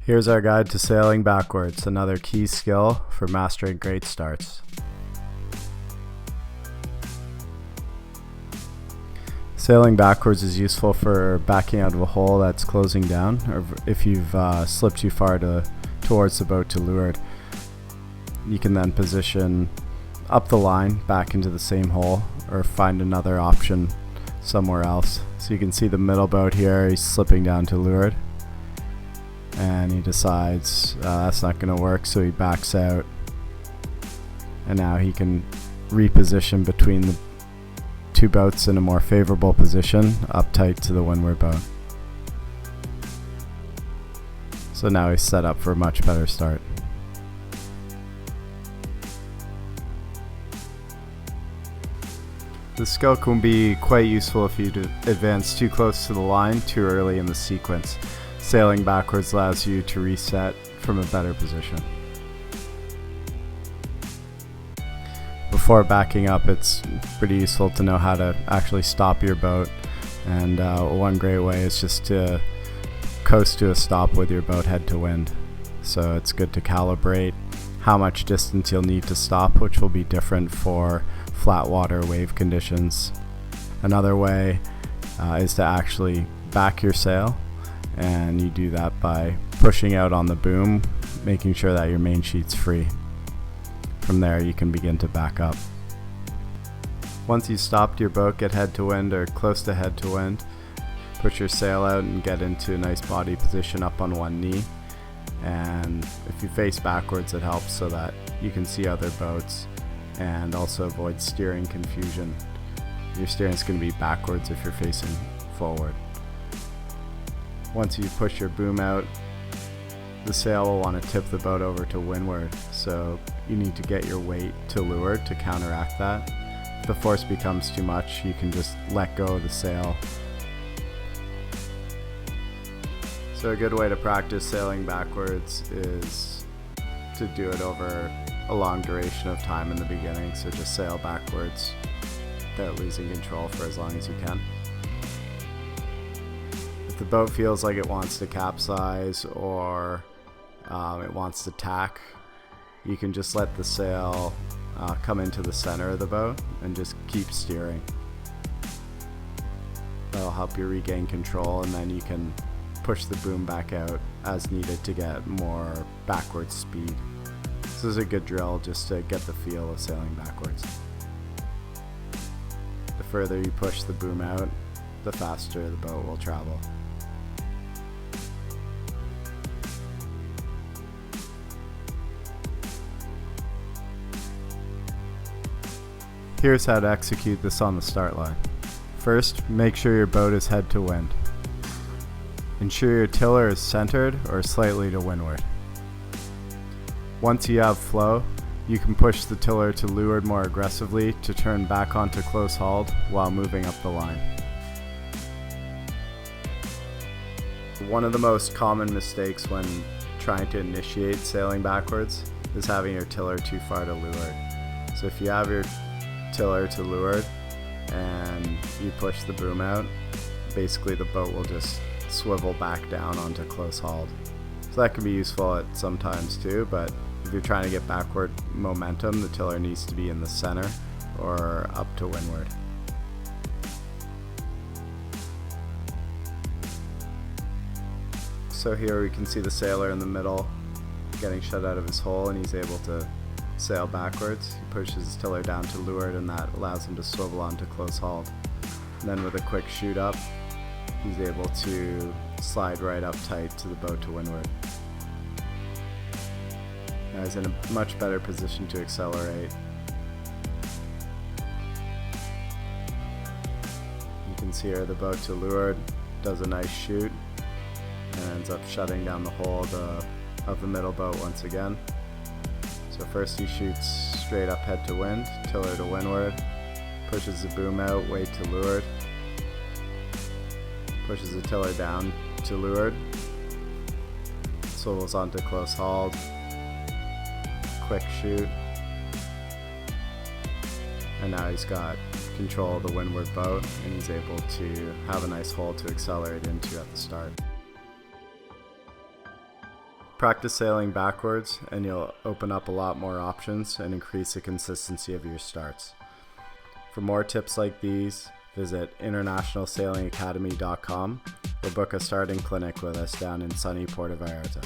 Here's our guide to sailing backwards, another key skill for mastering great starts. Sailing backwards is useful for backing out of a hole that's closing down, or if you've slipped too far towards the boat to leeward. You can then position up the line back into the same hole, or find another option somewhere else. So you can see the middle boat here, he's slipping down to leeward, and he decides that's not going to work, so he backs out, and now he can reposition between the two boats in a more favorable position up tight to the windward boat. So now he's set up for a much better start. This skill can be quite useful if you advance too close to the line too early in the sequence. Sailing backwards allows you to reset from a better position. Before backing up, it's pretty useful to know how to actually stop your boat, and one great way is just to coast to a stop with your boat head to wind. So it's good to calibrate how much distance you'll need to stop, which will be different for flat water wave conditions. Another way is to actually back your sail, and you do that by pushing out on the boom, making sure that your main sheet's free. From there you can begin to back up. Once you've stopped your boat, get head to wind or close to head to wind. Push your sail out and get into a nice body position up on one knee. And if you face backwards, it helps so that you can see other boats and also avoid steering confusion. Your steering is going to be backwards if you're facing forward. Once you push your boom out, the sail will want to tip the boat over to windward, so you need to get your weight to leeward to counteract that. If the force becomes too much, you can just let go of the sail. So a good way to practice sailing backwards is to do it over a long duration of time in the beginning, so just sail backwards without losing control for as long as you can. If the boat feels like it wants to capsize or it wants to tack, you can just let the sail come into the center of the boat and just keep steering. That'll help you regain control, and then you can push the boom back out as needed to get more backwards speed. This is a good drill just to get the feel of sailing backwards. The further you push the boom out, the faster the boat will travel. Here's how to execute this on the start line. First, make sure your boat is head to wind. Ensure your tiller is centered or slightly to windward. Once you have flow, you can push the tiller to leeward more aggressively to turn back onto close hauled while moving up the line. One of the most common mistakes when trying to initiate sailing backwards is having your tiller too far to leeward. So if you have your tiller to leeward and you push the boom out, basically the boat will just swivel back down onto close hauled. So that can be useful at some times too, but if you're trying to get backward momentum, the tiller needs to be in the center or up to windward. So here we can see the sailor in the middle getting shut out of his hole, and he's able to sail backwards. He pushes his tiller down to leeward, and that allows him to swivel onto close hauled. And then with a quick shoot up, he's able to slide right up tight to the boat to windward. Now he's in a much better position to accelerate. You can see here the boat to leeward does a nice shoot and ends up shutting down the hole of the middle boat once again. So first he shoots straight up head to wind, tiller to windward, pushes the boom out, weight to leeward, pushes the tiller down to leeward, swivels onto close hauled, quick shoot, and now he's got control of the windward boat and he's able to have a nice hole to accelerate into at the start. Practice sailing backwards and you'll open up a lot more options and increase the consistency of your starts. For more tips like these, visit internationalsailingacademy.com or book a starting clinic with us down in sunny Puerto Vallarta.